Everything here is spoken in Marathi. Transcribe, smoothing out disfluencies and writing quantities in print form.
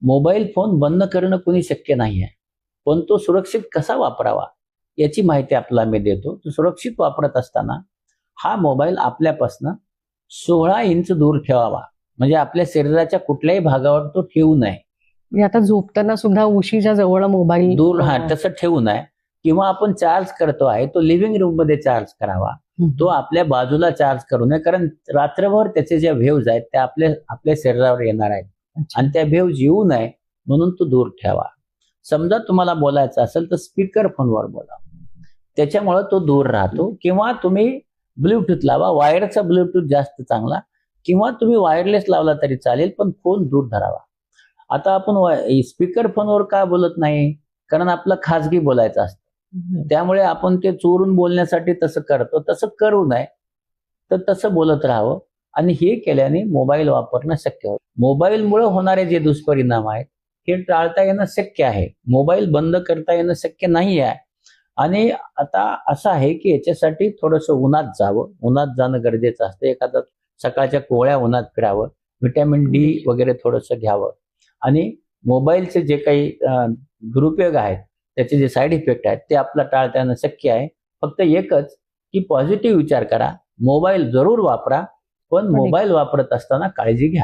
मोबाईल फोन बंद करणं कुणी शक्य नाही आहे, पण तो सुरक्षित कसा वापरावा याची माहिती आपल्याला मी देतो. तो सुरक्षित वापरत असताना हा मोबाईल आपल्यापासून 16 इंच दूर ठेवावा. म्हणजे आपल्या शरीराच्या कुठल्याही भागावर तो ठेवू नये. म्हणजे आता झोपताना सुद्धा उशीच्या जवळ मोबाईल दूर तसं ठेवू नये. किंवा आपण चार्ज करतो आहे तो लिव्हिंग रूम मध्ये चार्ज करावा. तो आपल्या बाजूला चार्ज करू नये, कारण रात्रभर त्याचे ज्या व्हेव्ज आहेत त्या आपल्या शरीरावर येणार आहेत आणि त्या व्हेव्ज येऊ नये म्हणून तो दूर ठेवा. समजा तुम्हाला बोलायचं असेल तर स्पीकर फोनवर बोला, त्याच्यामुळे तो दूर राहतो. किंवा तुम्ही ब्लूटूथ लावा, वायरचा ब्लूटूथ जास्त चांगला, किंवा तुम्ही वायरलेस लावला तरी चालेल, पण फोन दूर धरावा. आता आपण स्पीकर फोनवर का बोलत नाही, कारण आपलं खाजगी बोलायचं असतं, त्यामुळे आपण ते चोरून बोलण्यासाठी तसं करतो. तसं करू नये, तर तसं बोलत राहावं. आणि हे केल्याने मोबाईल वापरणं शक्य होतं. मोबाईलमुळे होणारे जे दुष्परिणाम आहेत हे टाळता येणं शक्य आहे. मोबाईल बंद करता येणं शक्य नाही आहे. आणि आता असं आहे की याच्यासाठी थोडंसं उन्हात जावं. उन्हात जाणं गरजेचं असतं. एखादं सकाळच्या कोवळ्या उन्हात फिरावं, व्हिटॅमिन डी वगैरे थोडंसं घ्यावं. आणि मोबाईलचे जे काही दुरुपयोग आहेत, त्याचे जे साईड इफेक्ट आहेत ते आपलं टाळता येणं शक्य आहे. फक्त एकच की पॉझिटिव्ह विचार करा, मोबाईल जरूर वापरा, पण मोबाईल वापरत असताना काळजी घ्या.